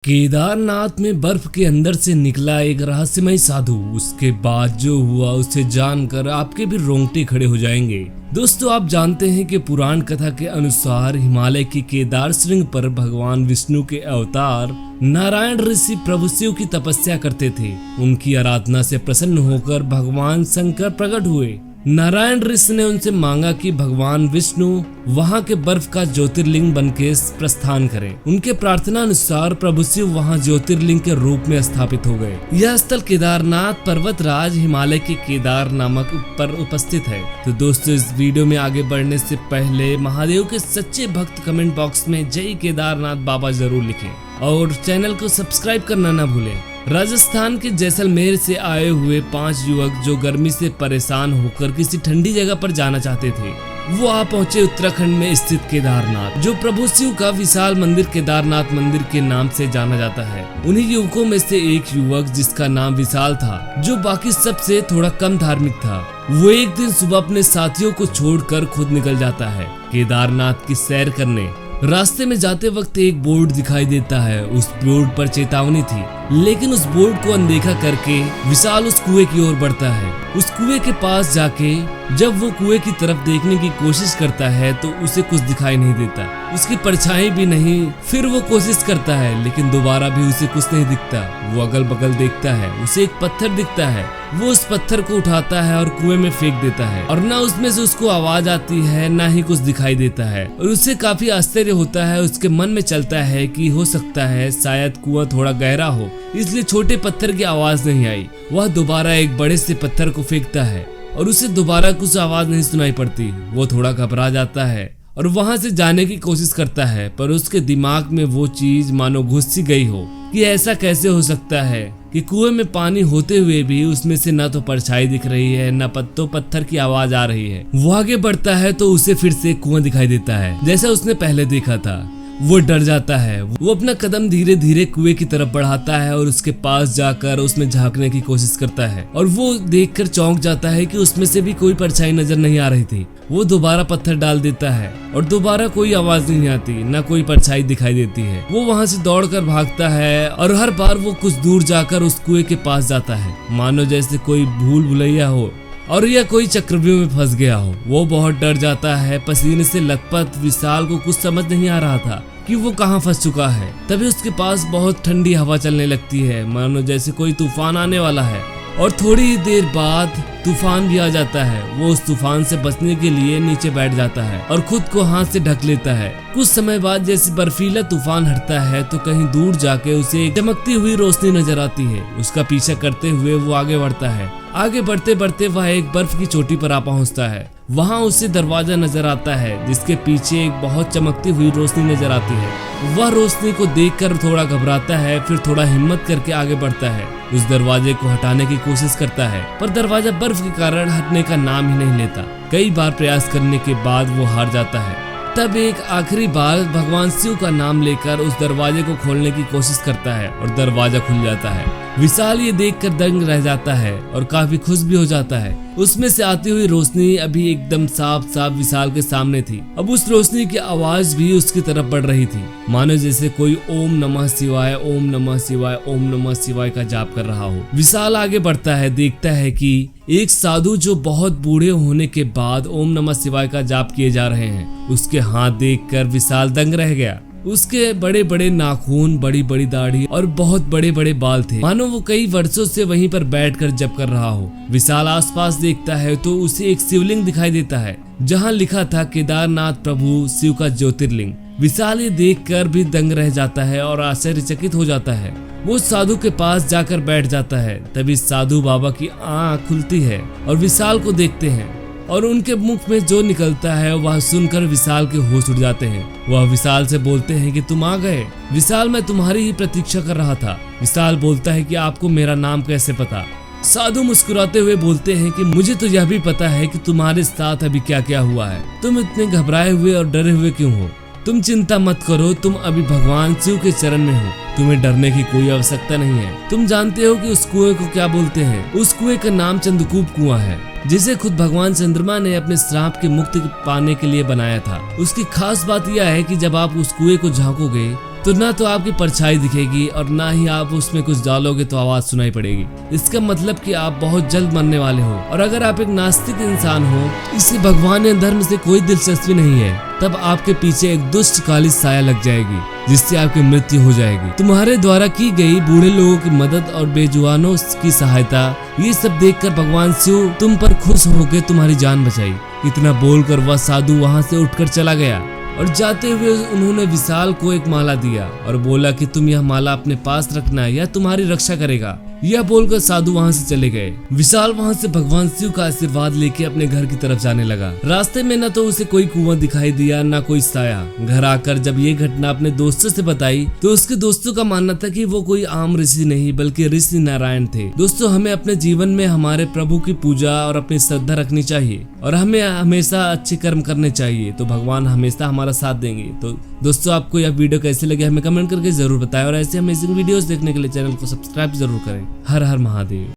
केदारनाथ में बर्फ के अंदर से निकला एक रहस्यमय साधु। उसके बाद जो हुआ उसे जानकर आपके भी रोंगटे खड़े हो जाएंगे। दोस्तों, आप जानते हैं कि पुराण कथा के अनुसार हिमालय की केदार श्रृंग पर भगवान विष्णु के अवतार नारायण ऋषि प्रभु शिव की तपस्या करते थे। उनकी आराधना से प्रसन्न होकर भगवान शंकर प्रकट हुए। नारायण ऋषि ने उनसे मांगा कि भगवान विष्णु वहां के बर्फ का ज्योतिर्लिंग बनके प्रस्थान करें। उनके प्रार्थना अनुसार प्रभु शिव वहां ज्योतिर्लिंग के रूप में स्थापित हो गए। यह स्थल केदारनाथ पर्वतराज हिमालय के केदार नामक पर उपस्थित है। तो दोस्तों, इस वीडियो में आगे बढ़ने से पहले महादेव के सच्चे भक्त कमेंट बॉक्स में जय केदारनाथ बाबा जरूर लिखें और चैनल को सब्सक्राइब करना न भूलें। राजस्थान के जैसलमेर से आए हुए 5 युवक जो गर्मी से परेशान होकर किसी ठंडी जगह पर जाना चाहते थे, वो आ पहुंचे उत्तराखंड में स्थित केदारनाथ, जो प्रभु शिव का विशाल मंदिर केदारनाथ मंदिर के नाम से जाना जाता है। उन्हीं युवकों में से एक युवक, जिसका नाम विशाल था, जो बाकी सबसे थोड़ा कम धार्मिक था, वो एक दिन सुबह अपने साथियों को छोड़कर खुद निकल जाता है केदारनाथ की सैर करने। रास्ते में जाते वक्त एक बोर्ड दिखाई देता है। उस बोर्ड पर चेतावनी थी, लेकिन उस बोर्ड को अनदेखा करके विशाल उस कुएं की ओर बढ़ता है। उस कुएं के पास जाके जब वो कुएं की तरफ देखने की कोशिश करता है तो उसे कुछ दिखाई नहीं देता, उसकी परछाई भी नहीं। फिर वो कोशिश करता है, लेकिन दोबारा भी उसे कुछ नहीं दिखता। वो अगल बगल देखता है, उसे एक पत्थर दिखता है। वो उस पत्थर को उठाता है और कुएं में फेंक देता है, और ना उसमें से उसको आवाज आती है, ना ही कुछ दिखाई देता है। और उसे काफी आश्चर्य होता है। उसके मन में चलता है कि हो सकता है शायद कुआं थोड़ा गहरा हो, इसलिए छोटे पत्थर की आवाज नहीं आई। वह दोबारा एक बड़े से पत्थर को फेंकता है और उसे दोबारा कुछ आवाज नहीं सुनाई पड़ती। वो थोड़ा घबरा जाता है और वहां से जाने की कोशिश करता है, पर उसके दिमाग में वो चीज मानो घुस सी गई हो कि ऐसा कैसे हो सकता है कि कुएं में पानी होते हुए भी उसमें से न तो परछाई दिख रही है, न पत्थर की आवाज आ रही है। वो आगे बढ़ता है तो उसे फिर से कुआं दिखाई देता है, जैसा उसने पहले देखा था। वो डर जाता है। वो अपना कदम धीरे धीरे कुएं की तरफ बढ़ाता है और उसके पास जाकर उसमें झांकने की कोशिश करता है, और वो देखकर चौंक जाता है कि उसमें से भी कोई परछाई नजर नहीं आ रही थी। वो दोबारा पत्थर डाल देता है और दोबारा कोई आवाज नहीं आती, ना कोई परछाई दिखाई देती है। वो वहां से दौड़कर भागता है और हर बार वो कुछ दूर जाकर उस कुएं के पास जाता है, मानो जैसे कोई भूल भुलैया हो और यह कोई चक्रव्यूह में फंस गया हो। वो बहुत डर जाता है। पसीने से लथपथ विशाल को कुछ समझ नहीं आ रहा था कि वो कहाँ फंस चुका है। तभी उसके पास बहुत ठंडी हवा चलने लगती है, मानो जैसे कोई तूफान आने वाला है, और थोड़ी ही देर बाद तूफान भी आ जाता है। वो उस तूफान से बचने के लिए नीचे बैठ जाता है और खुद को हाथ से ढक लेता है। कुछ समय बाद जैसे बर्फीला तूफान हटता है तो कहीं दूर जाके उसे एक चमकती हुई रोशनी नजर आती है। उसका पीछा करते हुए वो आगे बढ़ता है। आगे बढ़ते बढ़ते वह एक बर्फ की चोटी पर आ पहुंचता है। वहां उसे दरवाजा नजर आता है, जिसके पीछे एक बहुत चमकती हुई रोशनी नजर आती है। वह रोशनी को देखकर थोड़ा घबराता है, फिर थोड़ा हिम्मत करके आगे बढ़ता है। उस दरवाजे को हटाने की कोशिश करता है, पर दरवाजा बर्फ के कारण हटने का नाम ही नहीं लेता। कई बार प्रयास करने के बाद वो हार जाता है। तब एक आखिरी बार भगवान शिव का नाम लेकर उस दरवाजे को खोलने की कोशिश करता है और दरवाजा खुल जाता है। विशाल ये देखकर दंग रह जाता है और काफी खुश भी हो जाता है। उसमें से आती हुई रोशनी अभी एकदम साफ साफ विशाल के सामने थी। अब उस रोशनी की आवाज भी उसकी तरफ बढ़ रही थी, मानो जैसे कोई ओम नमः शिवाय, ओम नमः शिवाय, ओम नमः शिवाय का जाप कर रहा हो। विशाल आगे बढ़ता है, देखता है कि एक साधु जो बहुत बूढ़े होने के बाद ओम नमः शिवाय का जाप किए जा रहे हैं। उसके हाथ देखकर विशाल दंग रह गया। उसके बड़े बड़े नाखून, बड़ी बड़ी दाढ़ी और बहुत बड़े बड़े बाल थे, मानो वो कई वर्षों से वहीं पर बैठकर जप कर रहा हो। विशाल आसपास देखता है तो उसे एक शिवलिंग दिखाई देता है, जहां लिखा था केदारनाथ प्रभु शिव का ज्योतिर्लिंग। विशाल ये देखकर भी दंग रह जाता है और आश्चर्यचकित हो जाता है। वो साधु के पास जाकर बैठ जाता है। तभी साधु बाबा की आंख खुलती है और विशाल को देखते हैं, और उनके मुख में जो निकलता है वह सुनकर विशाल के होश उड़ जाते हैं। वह विशाल से बोलते हैं कि तुम आ गए। विशाल, मैं तुम्हारी ही प्रतीक्षा कर रहा था। विशाल बोलता है कि आपको मेरा नाम कैसे पता? साधु मुस्कुराते हुए बोलते हैं कि मुझे तो यह भी पता है कि तुम्हारे साथ अभी क्या क्या हुआ है। तुम इतने घबराए हुए और डरे हुए क्यों हो? तुम चिंता मत करो, तुम अभी भगवान शिव के चरण में हो। तुम्हें डरने की कोई आवश्यकता नहीं है। तुम जानते हो कि उस कुएं को क्या बोलते हैं? उस कुएं का नाम चंद्रकूप कुआं है, जिसे खुद भगवान चंद्रमा ने अपने श्राप की मुक्ति पाने के लिए बनाया था। उसकी खास बात यह है कि जब आप उस कुएं को झांकोगे तो ना तो आपकी परछाई दिखेगी और ना ही आप उसमें कुछ डालोगे तो आवाज सुनाई पड़ेगी। इसका मतलब कि आप बहुत जल्द मरने वाले हो। और अगर आप एक नास्तिक इंसान हो, इसे भगवान या धर्म से कोई दिलचस्पी नहीं है, तब आपके पीछे एक दुष्ट काली साया लग जाएगी जिससे आपकी मृत्यु हो जाएगी। तुम्हारे द्वारा की गई बूढ़े लोगों की मदद और बेजुबानों की सहायता, ये सब देखकर भगवान शिव तुम पर खुश होकर तुम्हारी जान बचाई। इतना बोलकर वह साधु वहां से उठकर चला गया और जाते हुए उन्होंने विशाल को एक माला दिया और बोला कि तुम यह माला अपने पास रखना, यह तुम्हारी रक्षा करेगा। यह बोलकर साधु वहां से चले गए। विशाल वहां से भगवान शिव का आशीर्वाद लेके अपने घर की तरफ जाने लगा। रास्ते में न तो उसे कोई कुआं दिखाई दिया न कोई साया। घर आकर जब ये घटना अपने दोस्तों से बताई तो उसके दोस्तों का मानना था कि वो कोई आम ऋषि नहीं बल्कि ऋषि नारायण थे। दोस्तों, हमें अपने जीवन में हमारे प्रभु की पूजा और अपनी श्रद्धा रखनी चाहिए और हमें हमेशा अच्छे कर्म करने चाहिए, तो भगवान हमेशा हमारा साथ देंगे। तो दोस्तों, आपको यह वीडियो कैसे लगे हमें कमेंट करके जरूर बताएं और ऐसे अमेजिंग वीडियोस देखने के लिए चैनल को सब्सक्राइब जरूर करें। हर हर महादेव।